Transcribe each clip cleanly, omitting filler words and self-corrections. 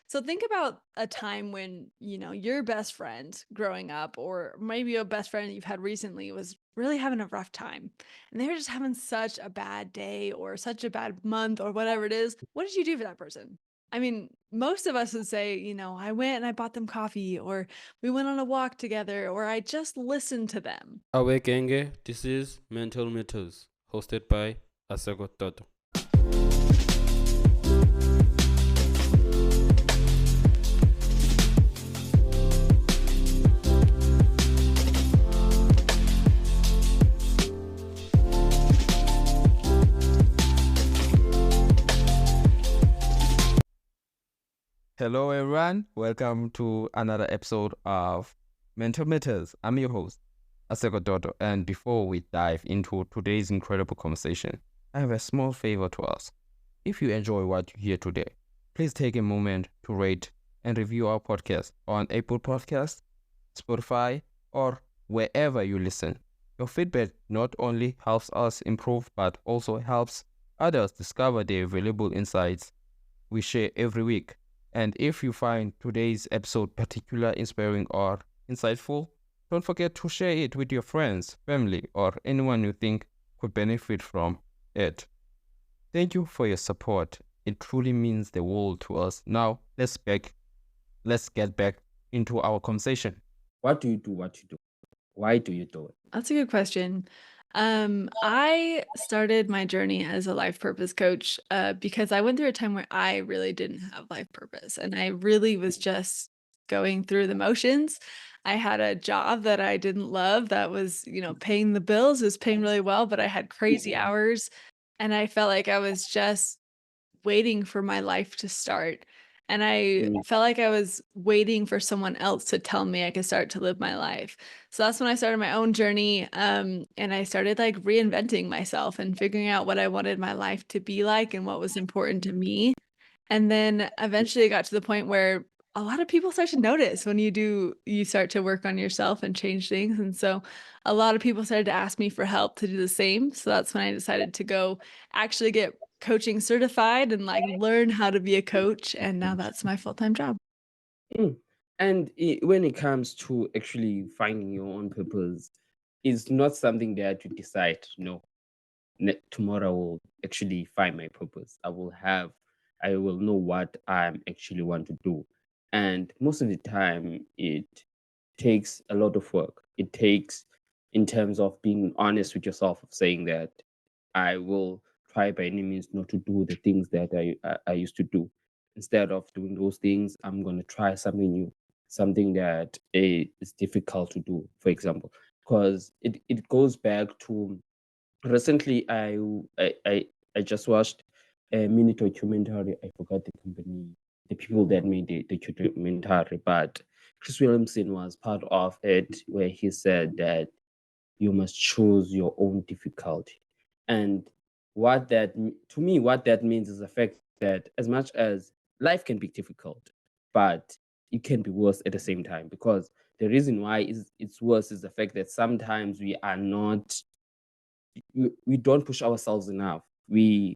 So think about a time when, your best friend growing up, or maybe a best friend you've had recently, was really having a rough time. And they were just having such a bad day or such a bad month or whatever it is. What did you do for that person? I mean, most of us would say, I went and I bought them coffee, or we went on a walk together, or I just listened to them. Awe Genge, this is Mental Metals, hosted by Asago Toto. Hello, everyone. Welcome to another episode of Mental Matters. I'm your host, Aseko Dodo. And before we dive into today's incredible conversation, I have a small favor to ask. If you enjoy what you hear today, please take a moment to rate and review our podcast on Apple Podcasts, Spotify, or wherever you listen. Your feedback not only helps us improve, but also helps others discover the valuable insights we share every week. And if you find today's episode particularly inspiring or insightful, don't forget to share it with your friends, family, or anyone you think could benefit from it. Thank you for your support. It truly means the world to us. Now, let's get back into our conversation. What do you do? Why do you do it? That's a good question. I started my journey as a life purpose coach because I went through a time where I really didn't have life purpose, and I really was just going through the motions. I had a job that I didn't love that was, paying the bills, it was paying really well, but I had crazy hours, and I felt like I was just waiting for my life to start. And I Mm. felt like I was waiting for someone else to tell me I could start to live my life. So that's when I started my own journey. And I started like reinventing myself and figuring out what I wanted my life to be like and what was important to me. And then eventually it got to the point where a lot of people start to notice when you start to work on yourself and change things. And so a lot of people started to ask me for help to do the same. So that's when I decided to go actually get coaching certified and like learn how to be a coach. And now that's my full-time job. Mm. And when it comes to actually finding your own purpose, it's not something that you decide, no, tomorrow I will actually find my purpose. I will know what I actually want to do. And most of the time, it takes a lot of work. It takes, in terms of being honest with yourself, of saying that I will try by any means not to do the things that I used to do. Instead of doing those things, I'm going to try something new, something that is difficult to do, for example, because it goes back to recently. I just watched a mini documentary. I forgot the company, the people that made the documentary, but Chris Williamson was part of it, where he said that you must choose your own difficulty. And to me, what that means is the fact that as much as life can be difficult, but it can be worse at the same time, because the reason why it's worse is the fact that sometimes we don't push ourselves enough. We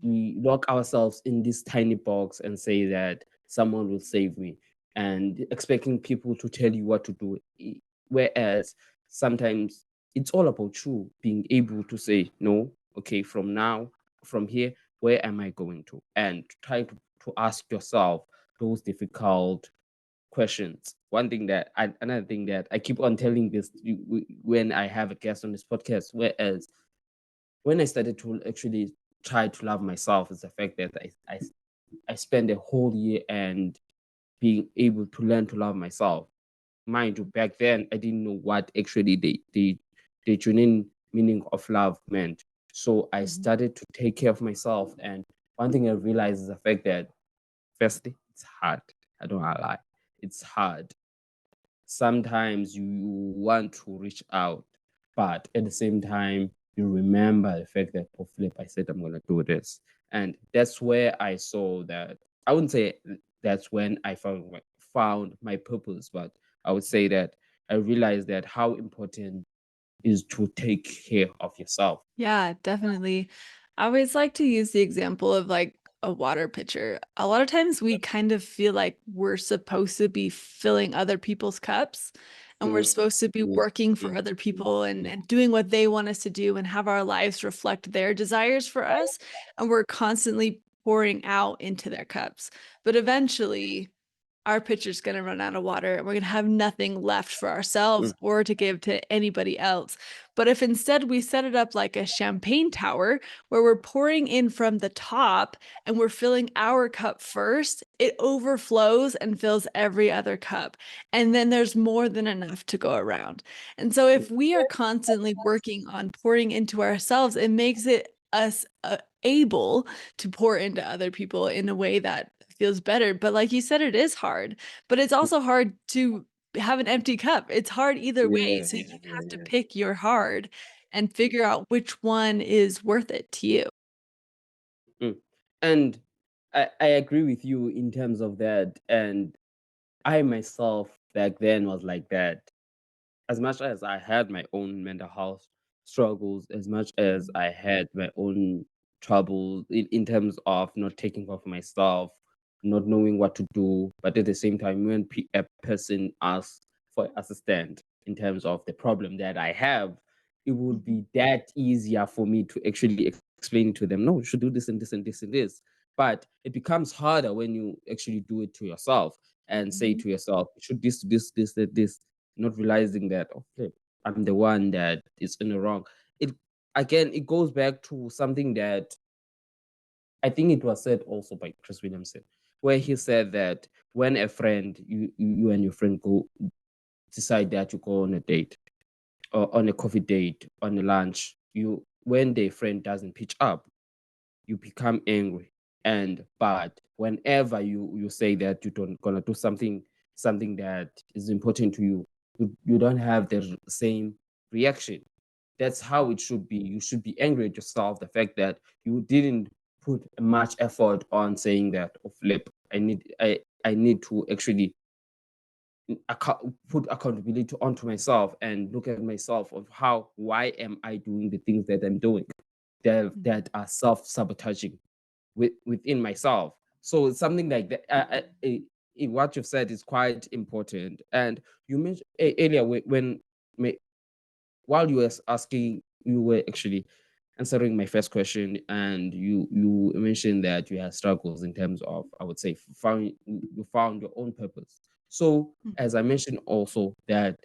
lock ourselves in this tiny box and say that someone will save me, and expecting people to tell you what to do. Whereas sometimes it's all about you being able to say, no, okay, from now, from here, where am I going to? And try to ask yourself those difficult questions. Another thing that I keep on telling this when I have a guest on this podcast, whereas when I started to actually try to love myself, is the fact that I spent a whole year and being able to learn to love myself. Mind you, back then I didn't know what actually the genuine meaning of love meant. So I Mhm. started to take care of myself. And one thing I realized is the fact that firstly, it's hard. I don't wanna lie. It's hard. Sometimes you want to reach out, but at the same time, you remember the fact that, oh, flip, I said I'm going to do this. And that's where I saw that. I wouldn't say that's when I found my purpose, but I would say that I realized that how important is to take care of yourself. Yeah, definitely. I always like to use the example of like a water pitcher. A lot of times we kind of feel like we're supposed to be filling other people's cups and we're Mm, supposed to be mm, working mm, for other people and, mm, and doing what they want us to do and have our lives reflect their desires for us. And we're constantly pouring out into their cups. But eventually, our pitcher's going to run out of water and we're going to have nothing left for ourselves mm, or to give to anybody else. But if instead we set it up like a champagne tower where we're pouring in from the top and we're filling our cup first, it overflows and fills every other cup. And then there's more than enough to go around. And so if we are constantly working on pouring into ourselves, it makes it us able to pour into other people in a way that feels better. But like you said, it is hard, but it's mm. also hard to have an empty cup. It's hard either way. Yeah, So you yeah, have to yeah, pick your hard and yeah. figure out which one is worth it to you. Mm. And I agree with you in terms of that. And I myself back then was like that. As much as I had my own mental health struggles, as much as Mhm. I had my own troubles in terms of not taking care of myself, not knowing what to do, but at the same time, when a person asks for assistance in terms of the problem that I have, it would Mhm. be that easier for me to actually explain to them, no, you should do this and this and this and this. But it becomes harder when you actually do it to yourself and say Mhm. to yourself, you should this, that, this, not realizing that, oh flip, I'm the one that is in the wrong. It again, it goes back to something that I think it was said also by Chris Williamson, where he said that when a friend, you and your friend go decide that you go on a date or on a coffee date, on a lunch, you when the friend doesn't pitch up, you become angry. And but whenever you say that you don't gonna do something that is important to you, you don't have the same reaction. That's how it should be. You should be angry at yourself, the fact that you didn't put much effort on saying that, oh flip, I need to actually put accountability onto myself and look at myself of how why am I doing the things that I'm doing that are self-sabotaging within myself. So it's something like that. What you've said is quite important. And you mentioned earlier when ma- while you were asking, you were actually answering my first question, and you mentioned that you had struggles in terms of, I would say, you found your own purpose. So as I mentioned also that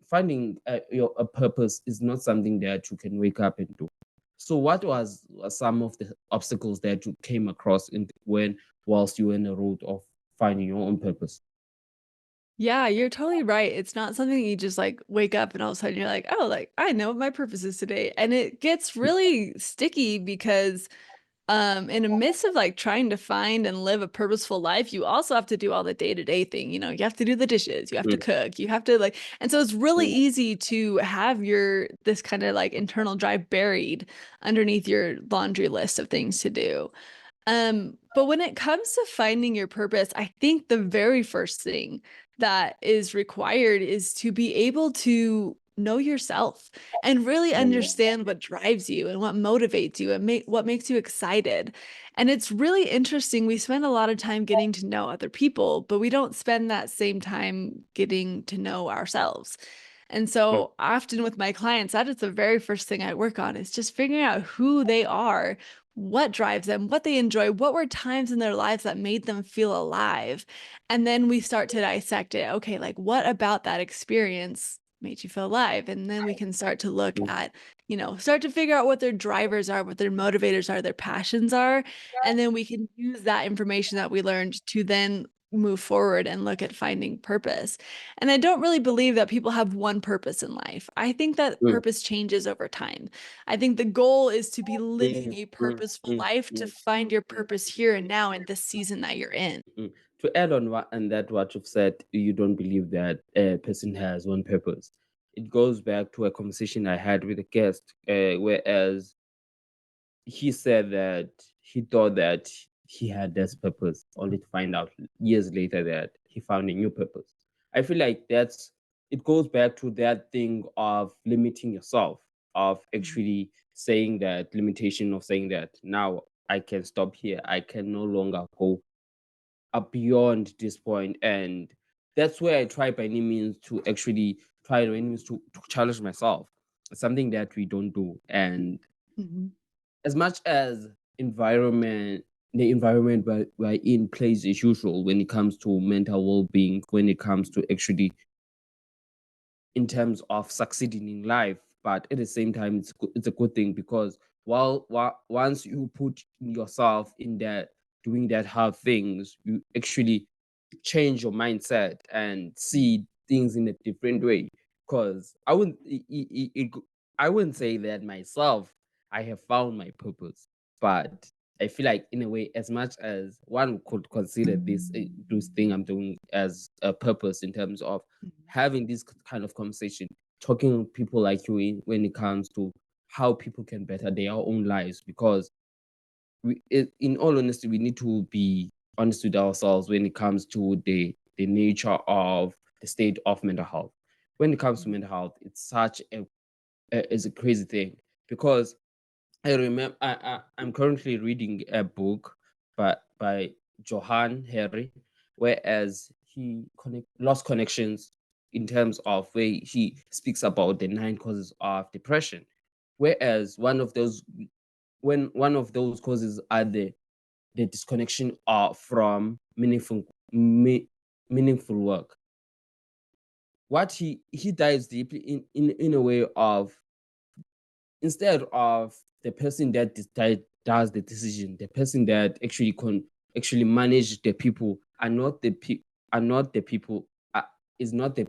finding your a purpose is not something that you can wake up and do. So, what was some of the obstacles that you came across in when whilst you were in the road of finding your own purpose? Yeah, you're totally right. It's not something you just like wake up and all of a sudden you're like, oh, like I know what my purpose is today. And it gets really sticky because in the midst of like trying to find and live a purposeful life, you also have to do all the day-to-day thing. You know, you have to do the dishes, you have to Mm, cook, you have to like, and so it's really mm, easy to have your this kind of like internal drive buried underneath your laundry list of things to do. But when it comes to finding your purpose, I think the very first thing that is required is to be able to know yourself and really mm, understand what drives you and what motivates you and what makes you excited. And it's really interesting. We spend a lot of time getting to know other people, but we don't spend that same time getting to know ourselves. And mm, so often with my clients, that is the very first thing I work on is just figuring out who they are, what drives them, what they enjoy, what were times in their lives that made them feel alive. And then we start to dissect it. Okay, like what about that experience made you feel alive? And then we can start to look mm, at, start to figure out what their drivers are, what their motivators are, their passions are. And then we can use that information that we learned to then move forward and look at finding purpose. And I don't really believe that people have one purpose in life. I think that mm, purpose changes over time. I think the goal is to be living mm, a mm, purposeful mm, life to mm, find your purpose here and now in this season that you're in. mm. To add on what you've said, you don't believe that a person has one purpose. It goes back to a conversation I had with a guest, whereas he said that he thought that he had this purpose, only to find out years later that he found a new purpose. I feel like it goes back to that thing of limiting yourself, of Mhm. actually saying that limitation of saying that now I can stop here. I can no longer go up beyond this point. And that's where I try by any means to actually try by any means to challenge myself. It's something that we don't do. And Mhm. as much as the environment we're in plays a huge role when it comes to mental well-being, when it comes to actually in terms of succeeding in life. But at the same time, it's a good thing because once you put yourself in that doing that hard things, you actually change your mindset and see things in a different way. Because I wouldn't say that myself. I have found my purpose, but I feel like in a way, as much as one could consider this thing I'm doing as a purpose in terms of having this kind of conversation, talking with people like you when it comes to how people can better their own lives. Because in all honesty, we need to be honest with ourselves when it comes to the nature of the state of mental health. When it comes to mental health, it's such it's a crazy thing because I remember I'm currently reading a book by Johan Harry, whereas he lost connections in terms of where he speaks about the 9 causes of depression. Whereas one of those causes are the disconnection from meaningful work. What he dives deeply in a way of instead of the person that does the decision, the person that actually manage the people are not are not the people is not the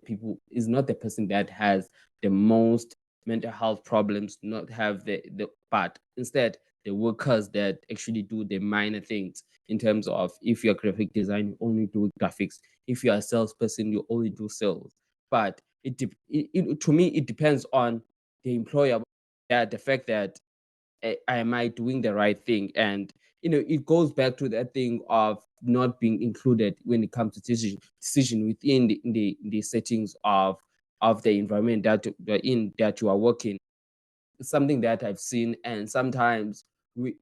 person that has the most mental health problems, not have the but instead the workers that actually do the minor things in terms of if you're a graphic design, you only do graphics. If you're a salesperson, you only do sales. But to me, it depends on the employer, that the fact that am I doing the right thing? And it goes back to that thing of not being included when it comes to decision within the settings of the environment that you're in, that you are working. It's something that I've seen, and sometimes we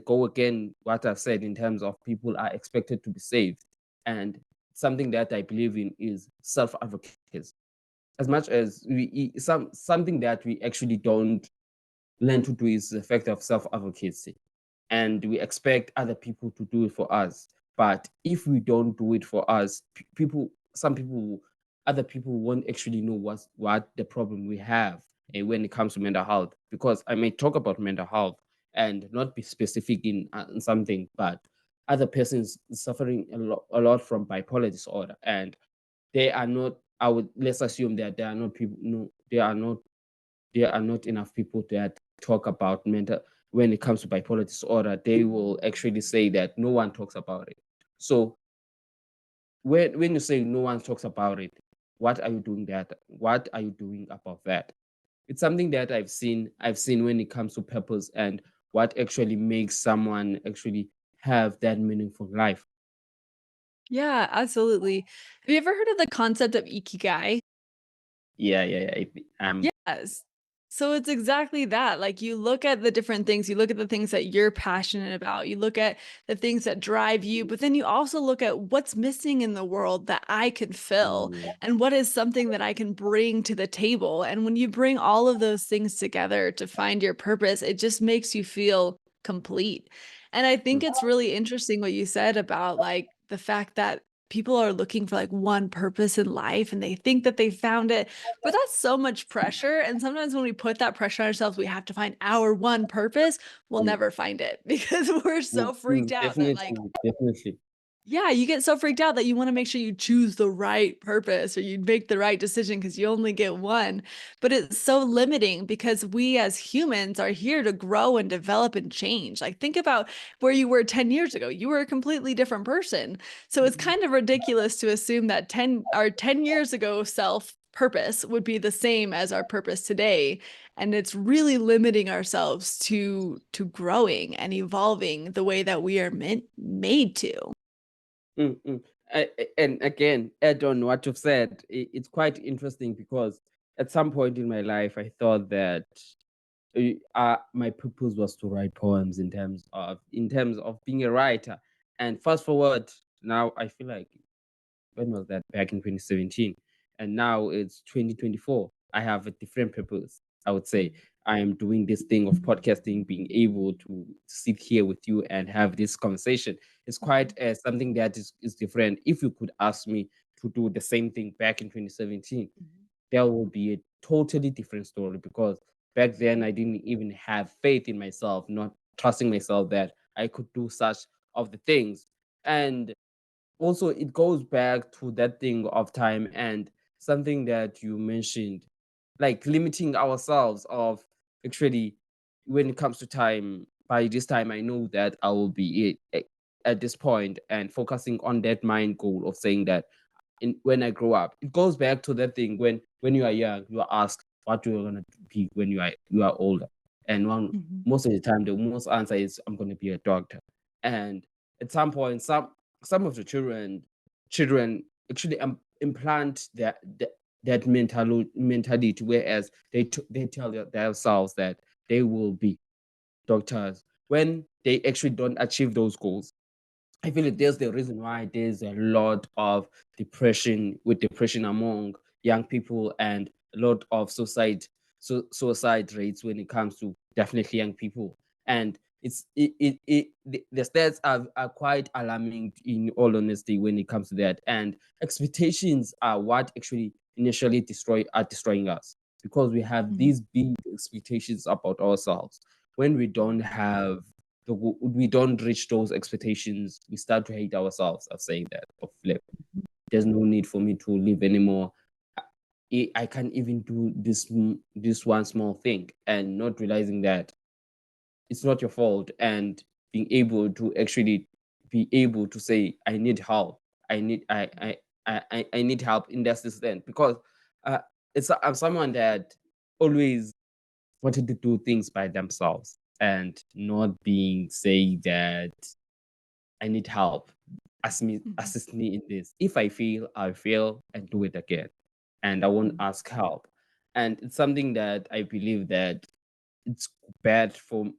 go again what I've said in terms of people are expected to be saved, and something that I believe in is self advocacy. As much as something that we actually don't learn to do is the fact of self advocacy. And we expect other people to do it for us. But if we don't do it for us, some people, other people won't actually know what the problem we have when it comes to mental health. Because I may talk about mental health and not be specific in something, but other persons suffering a lot from bipolar disorder, and they are not. I would let's assume that there are not people. No, there are not enough people that talk about mental when it comes to bipolar disorder. They will actually say that no one talks about it. So when you say no one talks about it, what are you doing that? What are you doing about that? It's something that I've seen when it comes to purpose and what actually makes someone actually have that meaningful life. Yeah, absolutely. Have you ever heard of the concept of Ikigai? Yeah, yeah, yeah. Yes. So it's exactly that. Like you look at the different things, you look at the things that you're passionate about, you look at the things that drive you, but then you also look at what's missing in the world that I can fill Mm, and what is something that I can bring to the table. And when you bring all of those things together to find your purpose, it just makes you feel complete. And I think mm, it's really interesting what you said about like the fact that people are looking for like one purpose in life and they think that they found it, but that's so much pressure. And sometimes when we put that pressure on ourselves, we have to find our one purpose. We'll mm, never find it because we're mm, so freaked out that, like, definitely, definitely. yeah, you get so freaked out that you want to make sure you choose the right purpose or you make the right decision because you only get one. But it's so limiting because we as humans are here to grow and develop and change. Like, think about where you were 10 years ago. You were a completely different person. So it's kind of ridiculous to assume that 10 years ago self purpose would be the same as our purpose today, and it's really limiting ourselves to growing and evolving the way that we are made to. Mm, mm. And again, add on what you've said. It's quite interesting because at some point in my life, I thought that my purpose was to write poems in terms of being a writer. And fast forward, now I feel like, when was that? Back in 2017. And now it's 2024. I have a different purpose. I would say I am doing this thing of podcasting, being able to sit here with you and have this conversation. It's quite something that is different. If you could ask me to do the same thing back in 2017, there will be a totally different story, because back then I didn't even have faith in myself, not trusting myself that I could do such of the things. And also, it goes back to that thing of time and something that you mentioned, like limiting ourselves of, actually, when it comes to time, by this time I know that I will be at this point, and focusing on that mind goal of saying that, when I grow up. It goes back to that thing, when you are young, you are asked what you're gonna be when you are older. And most of the time the most answer is, I'm gonna be a doctor. And at some point, some of the children actually implant that mentality, whereas they tell themselves that they will be doctors when they actually don't achieve those goals. I feel that there's the reason why there's a lot of depression among young people, and a lot of suicide rates when it comes to definitely young people. And the stats are quite alarming, in all honesty, when it comes to that. And expectations are what actually initially destroying us, because we have these big expectations about ourselves. When we don't reach those expectations, we start to hate ourselves of saying that, of flip. There's no need for me to live anymore. I can't even do this one small thing, and not realizing that it's not your fault, and being able to actually be able to say, I need help. I need help in this extent, because uh, I'm someone that always wanted to do things by themselves, and not being say that I need help. Assist me in this. If I fail, I fail and do it again. And I won't ask help. And it's something that I believe that it's bad for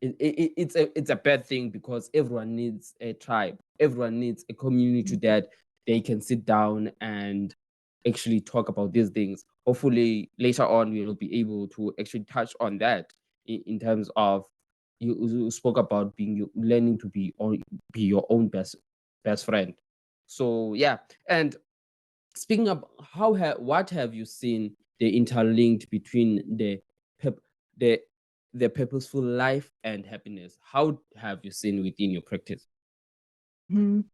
it's a bad thing, because everyone needs a tribe. Everyone needs a community that they can sit down and actually talk about these things. Hopefully later on we will be able to actually touch on that, in terms of, you spoke about learning to be your own best friend. So yeah. And speaking of, what have you seen the interlinked between pep, the the purposeful life and happiness? How have you seen within your practice? Mhm.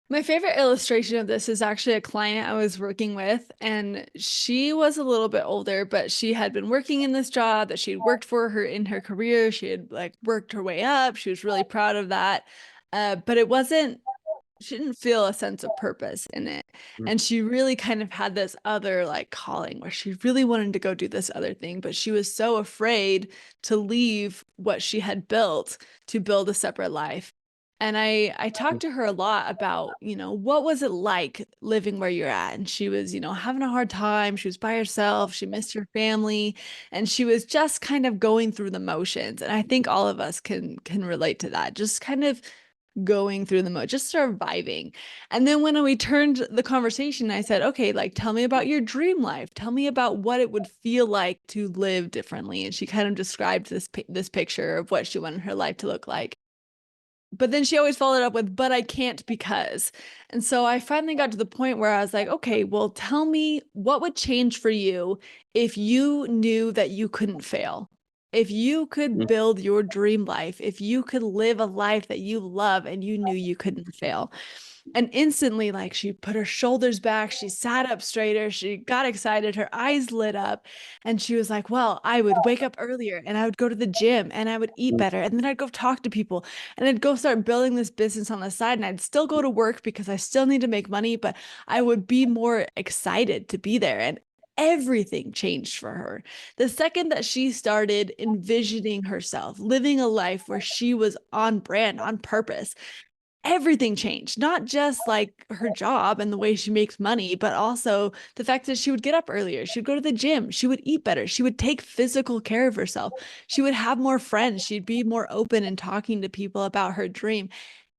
My favorite illustration of this is actually a client I was working with, and she was a little bit older, but she had been working in this job that she had worked for her in her career. She had like worked her way up. She was really proud of that. But it wasn't she didn't feel a sense of purpose in it. Mm. And she really kind of had this other like calling where she really wanted to go do this other thing, but she was so afraid to leave what she had built to build a separate life. And I talked to her a lot about, what was it like living where you're at? And she was, having a hard time. She was by herself. She missed her family, and she was just kind of going through the motions. And I think all of us can relate to that. Just kind of going through the mode, just surviving. And then when we turned the conversation, I said, okay, like, tell me about your dream life. Tell me about what it would feel like to live differently. And she kind of described this picture of what she wanted her life to look like. But then she always followed up with, but I can't because. And so I finally got to the point where I was like, okay, well, tell me what would change for you if you knew that you couldn't fail. If you could Mm. build your dream life, if you could live a life that you love and you knew you couldn't fail. And instantly, like, she put her shoulders back, she sat up straighter, she got excited, her eyes lit up, and she was like, well, I would wake up earlier and I would go to the gym and I would eat better. And then I'd go talk to people and I'd go start building this business on the side. And I'd still go to work because I still need to make money, but I would be more excited to be there. And everything changed for her. The second that she started envisioning herself living a life where she was on brand, on purpose, everything changed, not just like her job and the way she makes money, but also the fact that she would get up earlier, she would go to the gym, she would eat better, she would take physical care of herself, she would have more friends, she'd be more open in talking to people about her dream.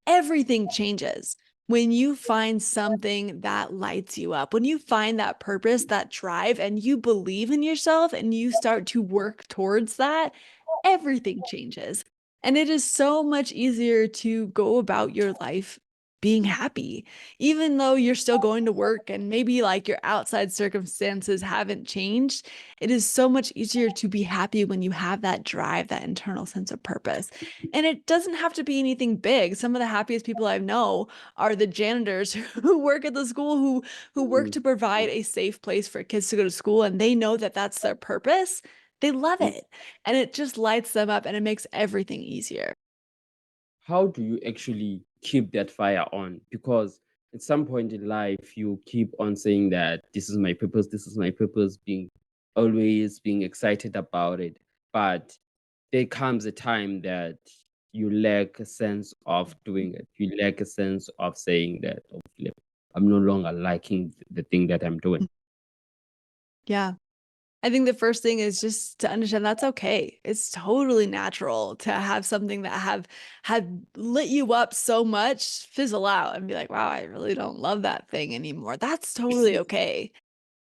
Everything changes when you find something that lights you up, when you find that purpose, that drive, and you believe in yourself and you start to work towards that, everything changes. And it is so much easier to go about your life being happy, even though you're still going to work and maybe like your outside circumstances haven't changed. It is so much easier to be happy when you have that drive, that internal sense of purpose. And it doesn't have to be anything big. Some of the happiest people I know are the janitors who work at the school who work Mm, to provide a safe place for kids to go to school, and they know that that's their purpose. They love mm. it. And it just lights them up and it makes everything easier. How do you actually keep that fire on? Because at some point in life, you keep on saying that this is my purpose, being always being excited about it. But there comes a time that you lack a sense of doing it. You lack a sense of saying that, "Oh, flip, I'm no longer liking the thing that I'm doing." Yeah. I think the first thing is just to understand that's okay. It's totally natural to have something that have had lit you up so much fizzle out and be like, wow, I really don't love that thing anymore. That's totally okay.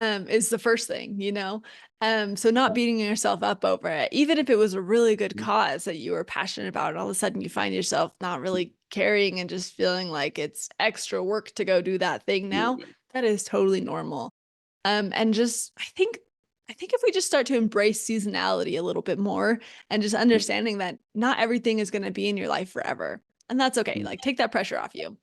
Is the first thing, you know? So not beating yourself up over it, even if it was a really good cause that you were passionate about, and all of a sudden you find yourself not really caring and just feeling like it's extra work to go do that thing now, that is totally normal. And just I think if we just start to embrace seasonality a little bit more and just understanding that not everything is going to be in your life forever. And that's okay. Like take that pressure off you.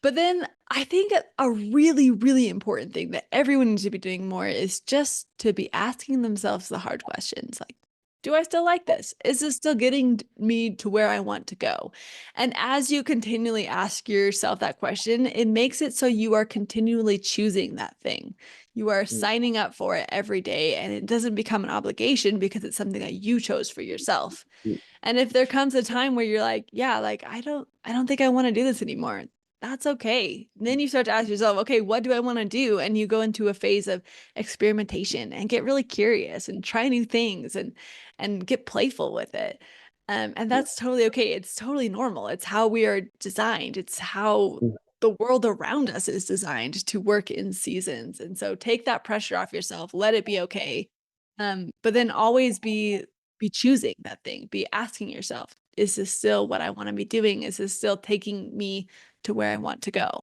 But then I think a really, really important thing that everyone needs to be doing more is just to be asking themselves the hard questions like, do I still like this? Is this still getting me to where I want to go? And as you continually ask yourself that question, it makes it so you are continually choosing that thing. You are Mm, signing up for it every day, and it doesn't become an obligation because it's something that you chose for yourself. mm, And if there comes a time where you're like, yeah, like I don't think I want to do this anymore. That's okay. Then you start to ask yourself, okay, what do I want to do? And you go into a phase of experimentation and get really curious and try new things and get playful with it. And mm, that's totally okay. It's totally normal. It's how we are designed. It's how mm, the world around us is designed to work in seasons. And so take that pressure off yourself. Let it be okay. But then always be choosing that thing, be asking yourself, is this still what I want to be doing? Is this still taking me to where I want to go?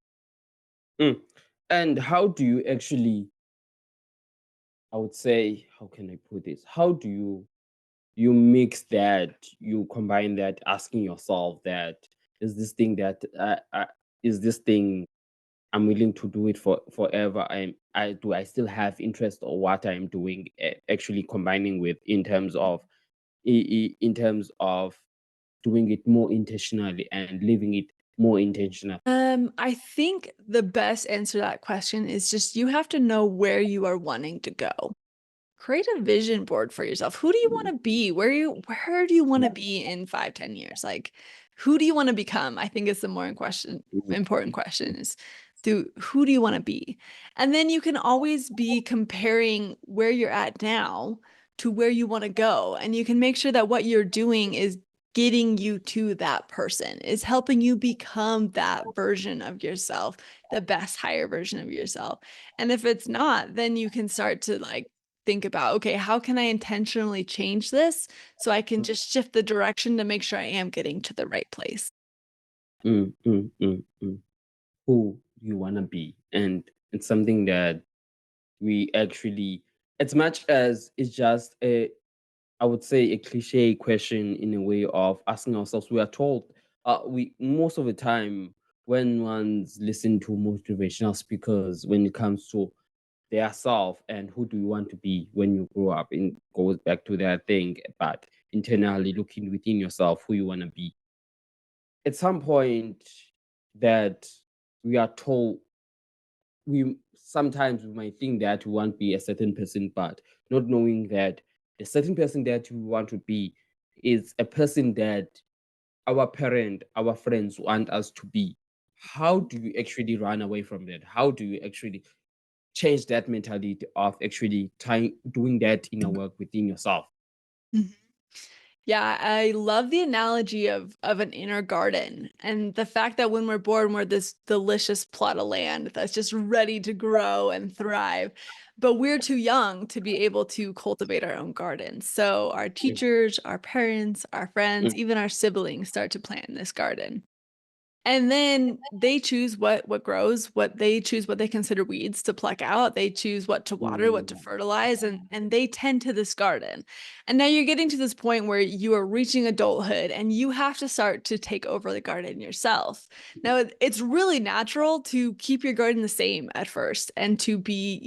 mm. And how do you actually, I would say, how can I put this? How do you mix that, you combine that, asking yourself that, is this thing that is this thing I'm willing to do it for forever? I do I still have interest or what I'm doing? Actually combining with in terms of in terms of doing it more intentionally and living it more intentional. I think the best answer to that question is just you have to know where you are wanting to go. Create a vision board for yourself. Who do you want to be? Where do you want to be in 5, 10 years? Like, who do you want to become? I think is the more important question is who do you want to be? And then you can always be comparing where you're at now to where you want to go. And you can make sure that what you're doing is getting you to that person, is helping you become that version of yourself, the best higher version of yourself. And if it's not, then you can start to like think about, okay, how can I intentionally change this so I can just shift the direction to make sure I am getting to the right place? Mm, mm, mm, mm. Who you want to be, and it's something that we actually, as much as it's just a, I would say, a cliche question in a way of asking ourselves. We are told, we most of the time when one's listen to motivational speakers, when it comes to their self and who do you want to be when you grow up, and goes back to that thing, but internally looking within yourself, who you want to be. At some point that we are told, we sometimes we might think that we want to be a certain person, but not knowing that the certain person that we want to be is a person that our parent, our friends want us to be, how do you actually run away from that? How do you actually change that mentality of actually trying doing that inner work within yourself? Mhm. Yeah, I love the analogy of an inner garden and the fact that when we're born, we're this delicious plot of land that's just ready to grow and thrive. But we're too young to be able to cultivate our own garden. So our Mm, teachers, our parents, our friends, mm, even our siblings start to plant this garden. And then they choose what grows, what they choose what they consider weeds to pluck out. They choose what to water, what to mm, fertilize, and they tend to this garden. And now you're getting to this point where you are reaching adulthood and you have to start to take over the garden yourself. Now it's really natural to keep your garden the same at first and to be,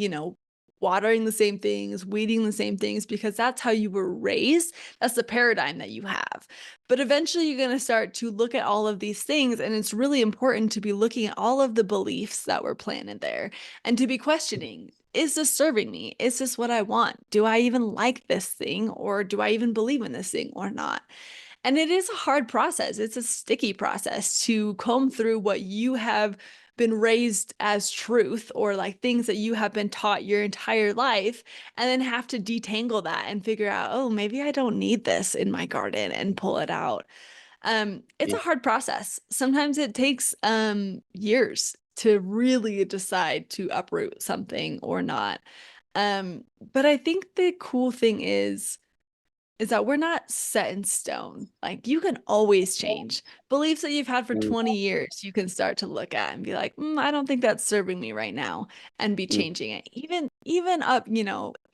watering the same things, weeding the same things because that's how you were raised. That's the paradigm that you have. But eventually, you're going to start to look at all of these things. And it's really important to be looking at all of the beliefs that were planted there and to be questioning, is this serving me? Is this what I want? Do I even like this thing? Or do I even believe in this thing or not? And it is a hard process. It's a sticky process to comb through what you have been raised as truth or like things that you have been taught your entire life and then have to detangle that and figure out, oh, maybe I don't need this in my garden and pull it out. It's yeah. a hard process. Sometimes it takes years to really decide to uproot something or not. But I think the cool thing is that we're not set in stone. Like you can always change. Beliefs that you've had for Mm, 20 years, you can start to look at and be like, I don't think that's serving me right now, and be mm, changing it. Even up,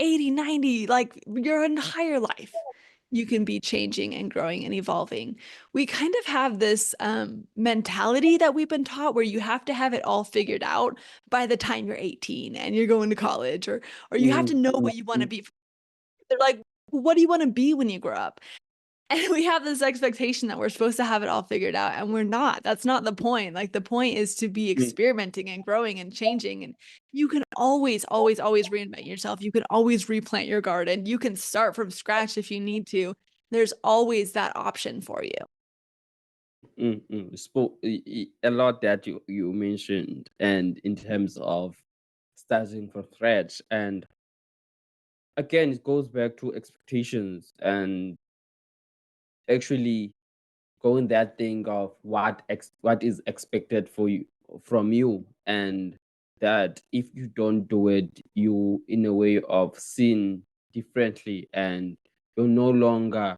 80, 90, like your entire life. You can be changing and growing and evolving. We kind of have this mentality that we've been taught where you have to have it all figured out by the time you're 18 and you're going to college, or you have to mm, know mm, what you want to mm, be. They're like, what do you want to be when you grow up? And we have this expectation that we're supposed to have it all figured out, and we're not. That's not the point. Like, the point is to be mm, experimenting and growing and changing. And you can always, always, always reinvent yourself. You can always replant your garden. You can start from scratch if you need to. There's always that option for you. Spoke a lot that you mentioned, and in terms of starting from scratch, and again, it goes back to expectations and actually going that thing of what is expected for you from you, and that if you don't do it, you in a way of sin differently, and you're no longer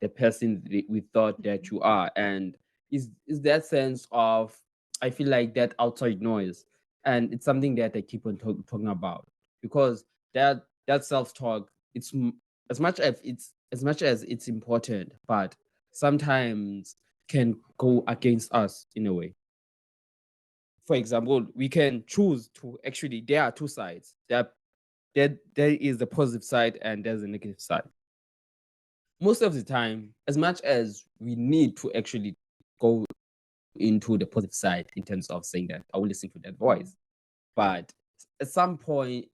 the person we thought that you are. And is that sense of, I feel like that outside noise, and it's something that I keep on talking about, because that self-talk, as much as it's important, but sometimes can go against us in a way. For example, we can choose to actually, there are two sides. There is the positive side and there's a negative side. Most of the time, as much as we need to actually go into the positive side in terms of saying that I will listen to that voice, but at some point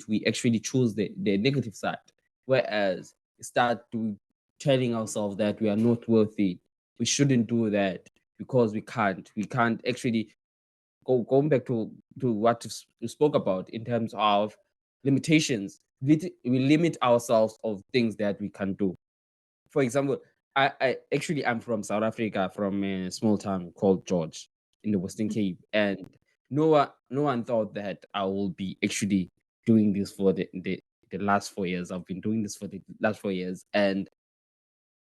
we actually choose the negative side, whereas we start to telling ourselves that we are not worthy, we shouldn't do that because we can't actually going back to what you spoke about in terms of limitations. We limit ourselves of things that we can do. For example, I'm from South Africa, from a small town called George in the Western Cape, and no one thought that I will be actually doing this for the last 4 years. I've been doing this for the last 4 years, and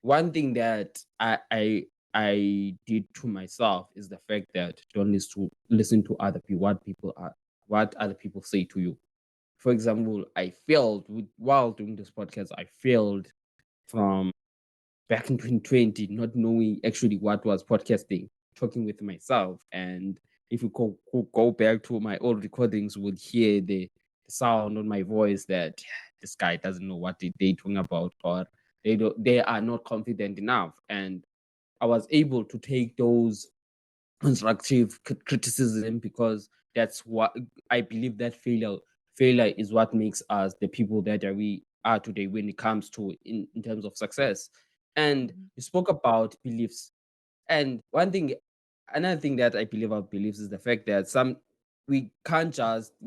one thing that I did to myself is the fact that don't listen to other people, what other people say to you. For example, I failed while doing this podcast. I failed from back in 2020, not knowing actually what was podcasting, talking with myself. And if you go back to my old recordings, would hear the sound on my voice that this guy doesn't know what they talking about, or they are not confident enough. And I was able to take those constructive criticism, because that's what I believe, that failure is what makes us the people that we are today when it comes to in terms of success. And you spoke about beliefs. And another thing that I believe about beliefs is the fact that we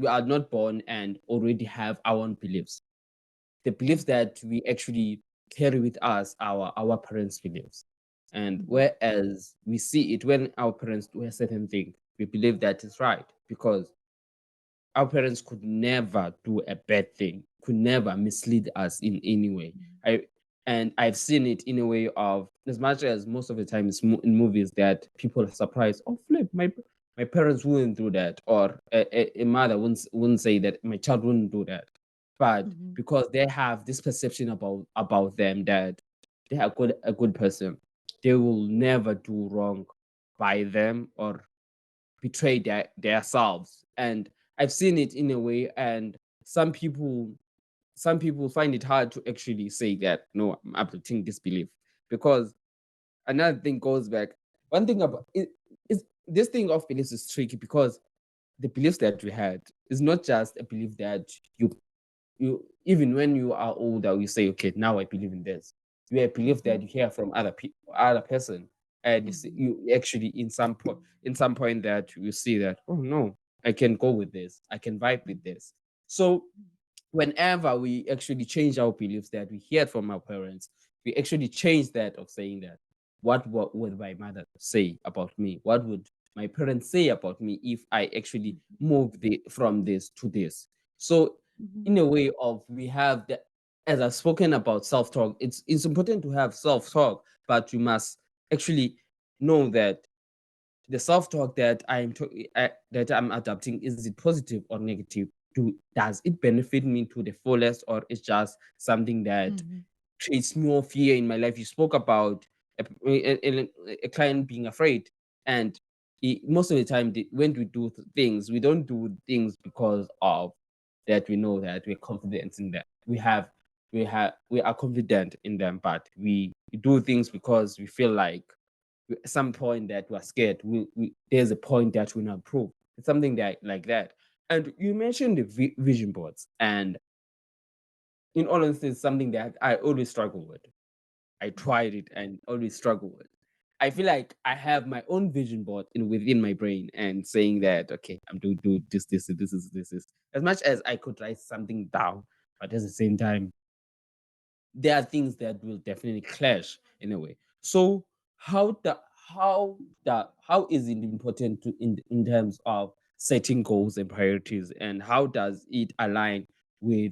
are not born and already have our own beliefs. The beliefs that we actually carry with us are our parents' beliefs. And Mhm. whereas we see it when our parents do a certain thing, we believe that is right because our parents could never do a bad thing, could never mislead us in any way. I and I've seen it in a way of as much as most of the time it's in movies that people are surprised. Oh, flip! My parents wouldn't do that, or a mother wouldn't say that my child wouldn't do that, but Mhm. because they have this perception about them that they are a good person, they will never do wrong by them or betray their selves. And I've seen it in a way, and some people find it hard to actually say that no, I'm uprooting this belief because another thing goes back. One thing about it is this thing of beliefs is tricky because the beliefs that we had is not just a belief that you even when you are older, you say, okay, now I believe in this. You have belief that Mhm. you hear from other people, other person, and Mhm. you actually in some point that you see that, oh no, I can go with this, I can vibe with this. So whenever we actually change our beliefs that we hear from our parents, we actually change that of saying that what would my mother say about me? What would my parents say about me if I actually move from this to this? So Mhm. in a way of we have the as I've spoken about self-talk, it's important to have self-talk, but you must actually know that the self-talk that that I'm adapting, is it positive or negative? Does it benefit me to the fullest, or it's just something that Mhm. creates more fear in my life? You spoke about a client being afraid, and most of the time, when we do things, we don't do things because of that. We know that we're confident in that. We are confident in them, but we do things because we feel like at some point that we're scared. There's a point that we not prove. It's something that like that. And you mentioned the vision boards, and in all honesty, it's something that I always struggle with. I tried it and always struggle with. I feel like I have my own vision board within my brain and saying that okay, I'm doing do this. As much as I could write something down, but at the same time, there are things that will definitely clash in a way. So how is it important to in terms of setting goals and priorities, and how does it align with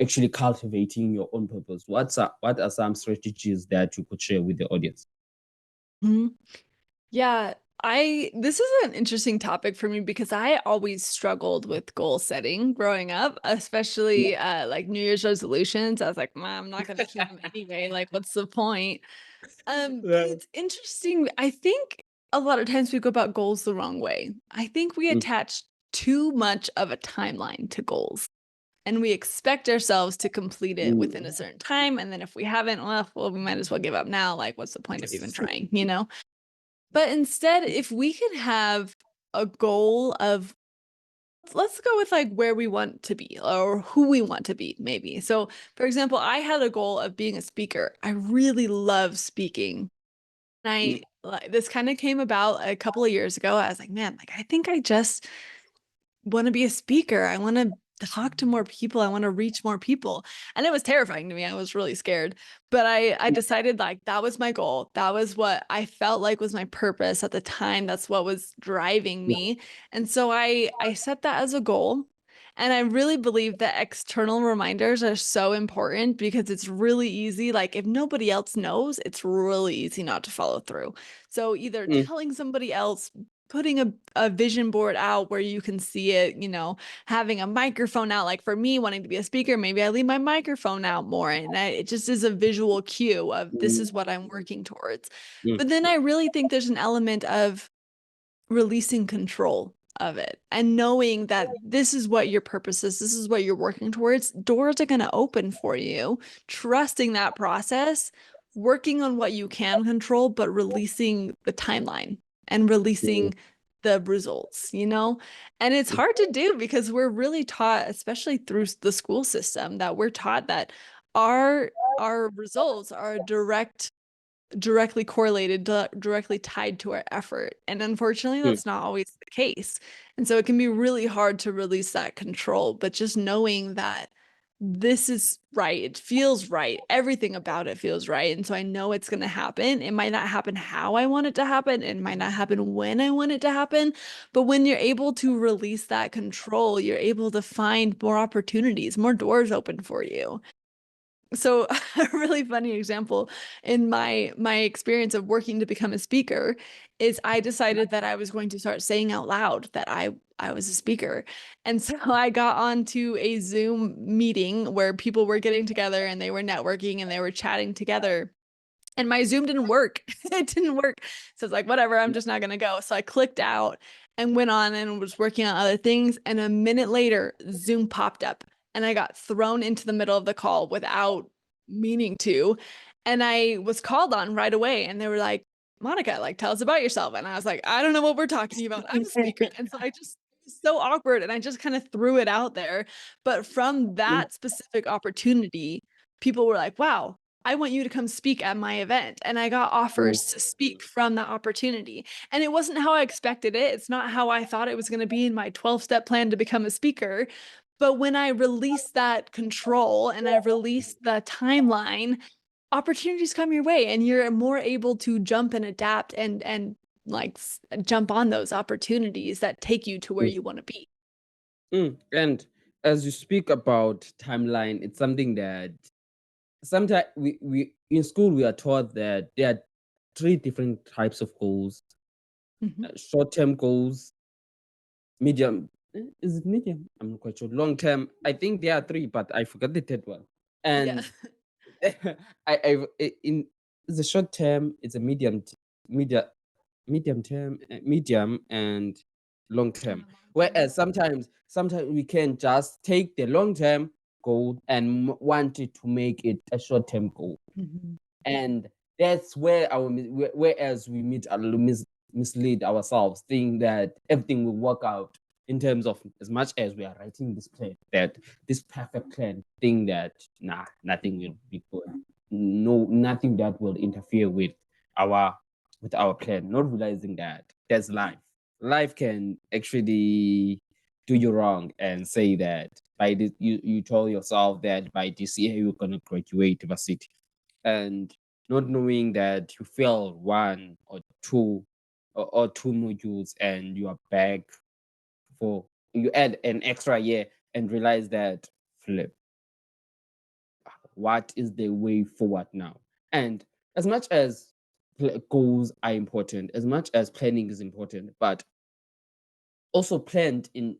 actually cultivating your own purpose? What are some strategies that you could share with the audience? Mhm. Yeah, I this is an interesting topic for me because I always struggled with goal setting growing up, Yeah. especially like New Year's resolutions. I was like, "Mom, I'm not gonna keep them anyway. Like, what's the point?" But Right. it's interesting. I think a lot of times we go about goals the wrong way. I think we Mm, attach too much of a timeline to goals. And we expect ourselves to complete it within a mm. certain time. And then if we haven't, well, we might as well give up now. Like, what's the point of even trying, you know? But instead, if we could have a goal of, let's go with like where we want to be or who we want to be, maybe. So, for example, I had a goal of being a speaker. I really love speaking. And Mm, this kind of came about a couple of years ago. I was like, man, like, I think I just want to be a speaker. I want to talk to more people. I want to reach more people. And it was terrifying to me. I was really scared. But I mm, decided like that was my goal. That was what I felt like was my purpose at the time. That's what was driving yeah, me. And so I set that as a goal. And I really believe that external reminders are so important because it's really easy. Like, if nobody else knows, it's really easy not to follow through. So, either mm, telling somebody else, putting a vision board out where you can see it, having a microphone out. Like for me, wanting to be a speaker, maybe I leave my microphone out more. And it just is a visual cue of this mm, is what I'm working towards. mm, But then I really think there's an element of releasing control of it and knowing that this is what your purpose is, this is what you're working towards. Doors are going to open for you, trusting that process, working on what you can control, but releasing the timeline and mm, releasing the results. And it's hard to do because we're really taught, especially through the school system, that we're taught that our results are a direct directly correlated, directly tied to our effort. And unfortunately, Mm, that's not always the case. And so it can be really hard to release that control, but just knowing that this is right, it feels right, everything about it feels right. And so I know it's going to happen. It might not happen how I want it to happen, it might not happen when I want it to happen. But when you're able to release that control, you're able to find more opportunities, more doors open for you. So a really funny example in my experience of working to become a speaker is I decided that I was going to start saying out loud that I was a speaker. And so I got onto a Zoom meeting where people were getting together and they were networking and they were chatting together. And my Zoom didn't work. It didn't work. So it's like, whatever, I'm just not gonna go. So I clicked out and went on and was working on other things. And a minute later, Zoom popped up and I got thrown into the middle of the call without meaning to. And I was called on right away. And they were like, Monica, like, tell us about yourself. And I was like, I don't know what we're talking about. I'm a speaker. And so it was so awkward. And I just kind of threw it out there. But from mm, that specific opportunity, people were like, wow, I want you to come speak at my event. And I got mm, offers to speak from that opportunity. And it wasn't how I expected it. It's not how I thought it was going to be in my 12-step plan to become a speaker. But when I released that control and I released the timeline, opportunities come your way and you're more able to jump and adapt and like jump on those opportunities that take you to where mm, you want to be. And as you speak about timeline, it's something that sometimes we in school we are taught that there are three different types of goals: Mhm. short-term goals, medium. Is it medium? I'm not quite sure. Long term. I think there are three, but I forgot the third one. Yeah. And in the short term, it's a media medium term, medium and long And term. the long term. Whereas sometimes we can just take the long term goal and want it to make it a short term goal, Mhm. and that's where whereas we mislead ourselves, think that everything will work out in terms of, as much as we are writing this plan, that this perfect plan, thing that nothing will be good, no, nothing that will interfere our our plan, not realizing that there's life can actually do you wrong and say that by this, you told yourself that by this year you're going to graduate university, and not knowing that you fail one or two or two modules and you are back for, you add an extra year and realize that, flip, what is the way forward now? And as much as goals are important, as much as planning is important, but also plan in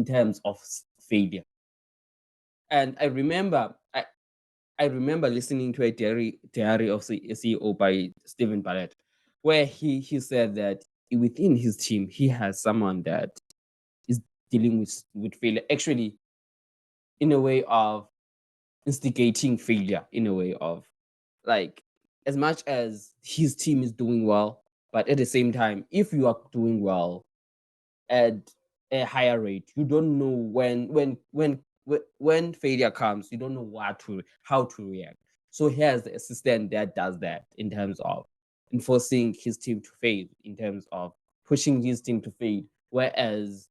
terms of failure. And I remember listening to a diary of CEO by Stephen Barrett, where he said that within his team he has someone that is dealing with failure, actually, in a way of instigating failure, in a way of, like, as much as his team is doing well, but at the same time, if you are doing well at a higher rate, you don't know when failure comes, you don't know how to react. So he has the assistant that does that in terms of enforcing his team to fail, in terms of pushing his team to fail. Whereas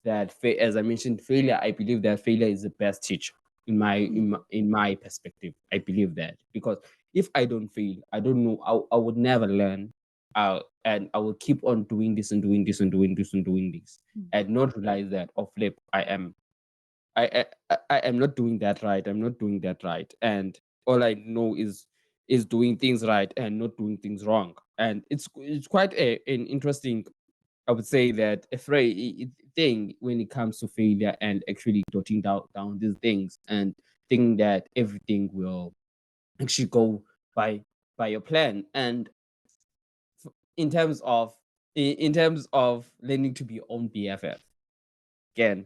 as I mentioned, failure, I believe that failure is the best teacher in my perspective. I believe that, because if I don't fail, I don't know, I would never learn, and I will keep on doing this and doing this and doing this and doing this, and not realize that, oh flip, I am not doing that right. I'm not doing that right, and all I know is doing things right and not doing things wrong. And it's quite an interesting, I would say, that a thing when it comes to failure, and actually jotting down these things and thinking that everything will actually go by your plan. And in terms of learning to be your own BFF, again,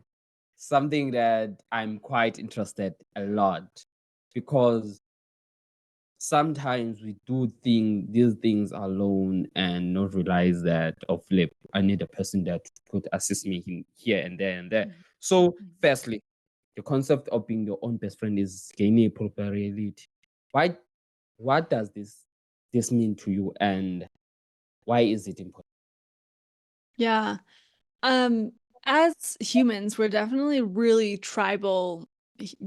something that I'm quite interested a lot, because sometimes we do these things alone and not realize that, oh flip, I need a person that could assist me here and there and there. So firstly, the concept of being your own best friend is gaining popularity. Why what does this this mean to you, and why is it important? Yeah. Um, as humans, we're definitely really tribal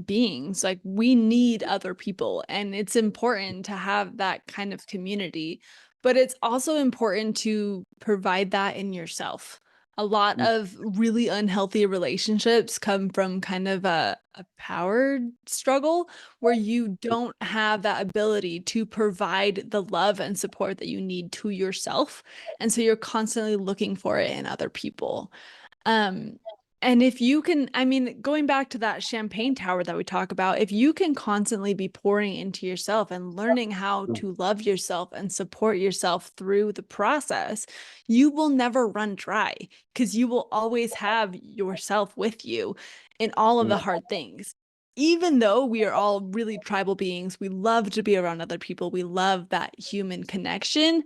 beings. Like we need other people, and it's important to have that kind of community, but it's also important to provide that in yourself. A lot Mm, of really unhealthy relationships come from kind of a power struggle where you don't have that ability to provide the love and support that you need to yourself. And so you're constantly looking for it in other people. Um, and if you can, I mean, going back to that champagne tower that we talk about, if you can constantly be pouring into yourself and learning how mm, to love yourself and support yourself through the process, you will never run dry because you will always have yourself with you in all of mm, the hard things. Even though we are all really tribal beings, we love to be around other people, we love that human connection.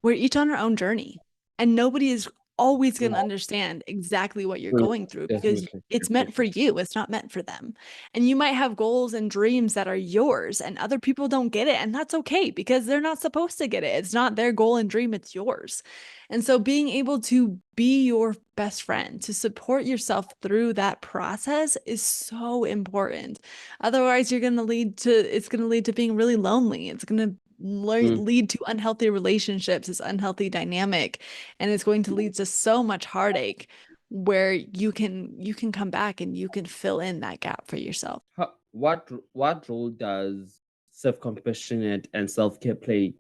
We're each on our own journey, and nobody is always going mm, to understand exactly what you're mm. going through because Definitely, it's meant for definitely. you. It's not meant for them. And you might have goals and dreams that are yours, and other people don't get it. And that's okay because they're not supposed to get it. It's not their goal and dream, it's yours. And so being able to be your best friend, to support yourself through that process is so important. Otherwise, it's going to lead to being really lonely. It's going to Mm. lead to unhealthy relationships, this unhealthy dynamic, and it's going to lead to so much heartache where you can come back and you can fill in that gap for yourself. What role does self-compassionate and self-care play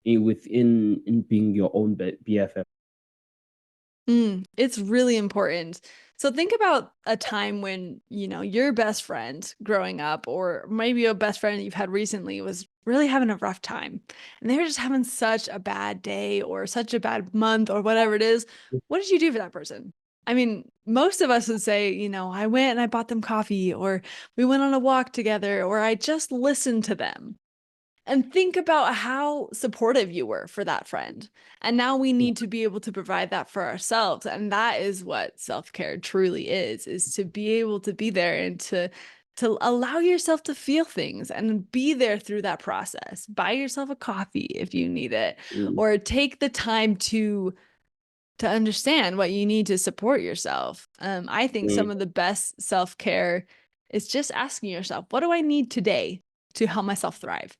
in being your own BFF? It's really important. So think about a time when, your best friend growing up, or maybe a best friend you've had recently was really having a rough time and they were just having such a bad day or such a bad month or whatever it is. What did you do for that person? I mean, most of us would say, I went and I bought them coffee, or we went on a walk together, or I just listened to them. And think about how supportive you were for that friend. And now we need to be able to provide that for ourselves. And that is what self-care truly is to be able to be there and to allow yourself to feel things and be there through that process. Buy yourself a coffee if you need it, Mm, or take the time to understand what you need to support yourself. I think mm, some of the best self-care is just asking yourself, what do I need today to help myself thrive?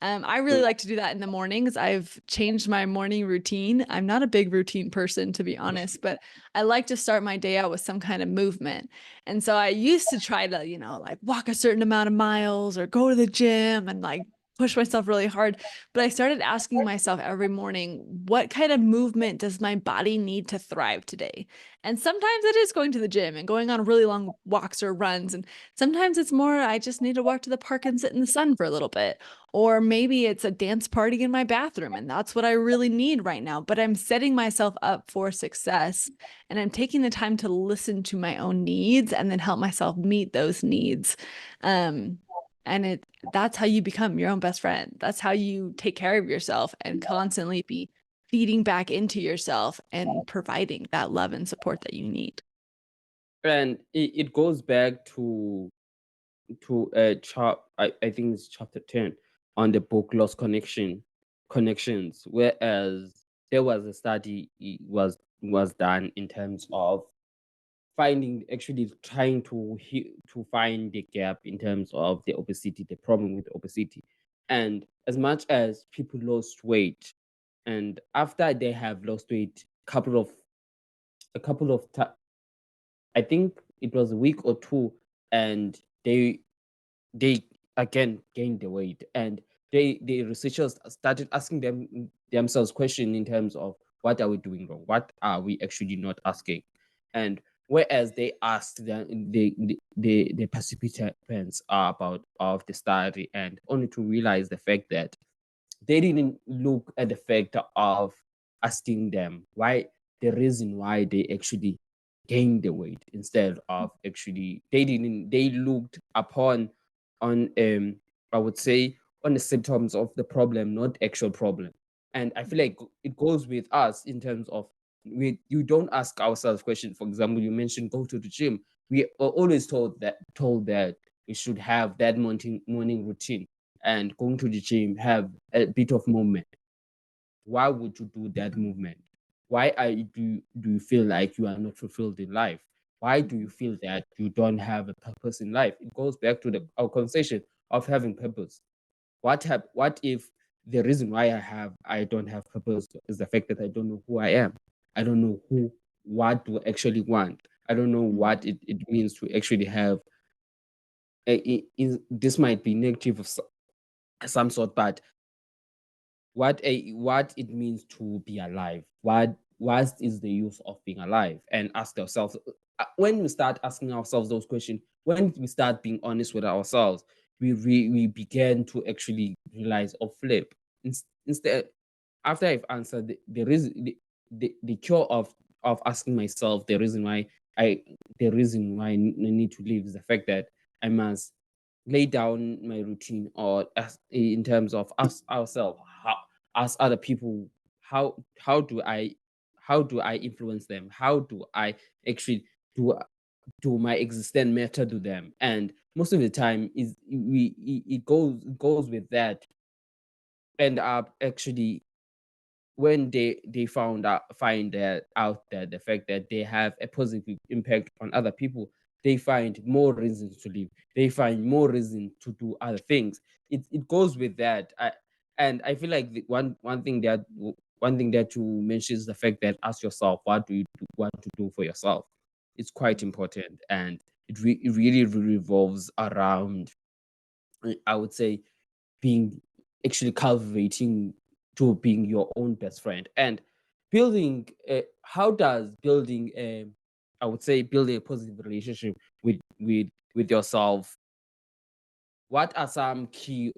I really mm, like to do that in the mornings. I've changed my morning routine. I'm not a big routine person, to be honest, but I like to start my day out with some kind of movement. And so I used to try to, like walk a certain amount of miles or go to the gym and like push myself really hard. But I started asking myself every morning, what kind of movement does my body need to thrive today? And sometimes it is going to the gym and going on really long walks or runs. And sometimes it's more, I just need to walk to the park and sit in the sun for a little bit. Or maybe it's a dance party in my bathroom, and that's what I really need right now. But I'm setting myself up for success, and I'm taking the time to listen to my own needs and then help myself meet those needs. Um, and that's how you become your own best friend. That's how you take care of yourself and constantly be feeding back into yourself and providing that love and support that you need. And it goes back to I think it's chapter 10 on the book Lost Connections, whereas there was a study was done in terms of finding, actually trying to find the gap in terms of the obesity, the problem with obesity. And as much as people lost weight, and after they have lost weight, a couple of I think it was a week or two, and they again gained the weight, and the researchers started asking themselves question in terms of, what are we doing wrong, what are we actually not asking? And whereas they asked the participants about of the study, and only to realize the fact that they didn't look at the fact of asking them why, the reason why they actually gained the weight, instead of actually they looked upon on I would say on the symptoms of the problem, not actual problem. And I feel like it goes with us in terms of, we you don't ask ourselves questions. For example, you mentioned go to the gym. We are always told that we should have that morning routine. and going to the gym, have a bit of movement. Why would you do that movement? Why do you feel like you are not fulfilled in life? Why do you feel that you don't have a purpose in life? It goes back to our conversation of having purpose. What if the reason why I don't have purpose is the fact that I don't know who I am. I don't know what to actually want. I don't know what it means to actually have this might be negative of some sort, but what it means to be alive. What is the use of being alive? And ask ourselves, when we start asking ourselves those questions, when we start being honest with ourselves, we begin to actually realize or flip. Instead, after I've answered the reason, the cure of asking myself I the reason why I need to live is the fact that I must lay down my routine, or as in terms of us ourselves, how as other people, how do I influence them? How do I actually do my existence matter to them? And most of the time is it goes with that. End up actually, when they find that out, that the fact that they have a positive impact on other people, they find more reasons to live, they find more reason to do other things. It goes with that. And I feel like one thing that you mentioned is the fact that ask yourself, what do you want to do for yourself? It's quite important, and it really revolves around, I would say, being actually cultivating to being your own best friend. And building how does building a I would say building a positive relationship with yourself, what are some key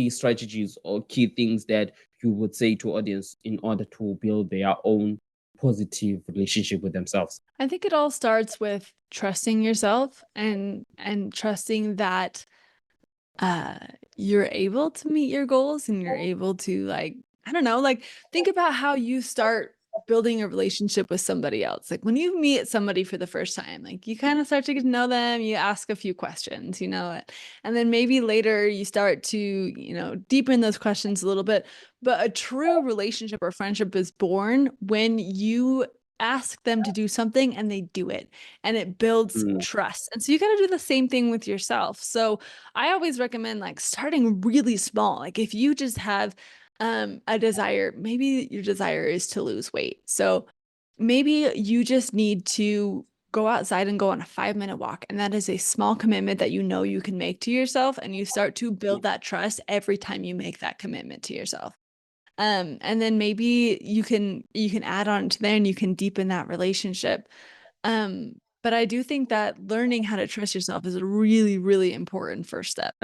strategies or key things that you would say to audience in order to build their own positive relationship with themselves? I think it all starts with trusting yourself and trusting that uh you're able to meet your goals and you're able to, like, I don't know, like, think about how you start building a relationship with somebody else. Like when you meet somebody for the first time, like you kind of start to get to know them, you ask a few questions, and then maybe later you start to, deepen those questions a little bit. But a true relationship or friendship is born when you ask them to do something and they do it, and it builds Mm, trust. And so you got to do the same thing with yourself. So I always recommend like starting really small. Like if you just have a desire, maybe your desire is to lose weight. So maybe you just need to go outside and go on a 5-minute walk. And that is a small commitment that you can make to yourself. And you start to build that trust every time you make that commitment to yourself. And then maybe you can add on to there and you can deepen that relationship. But I do think that learning how to trust yourself is a really, really important first step.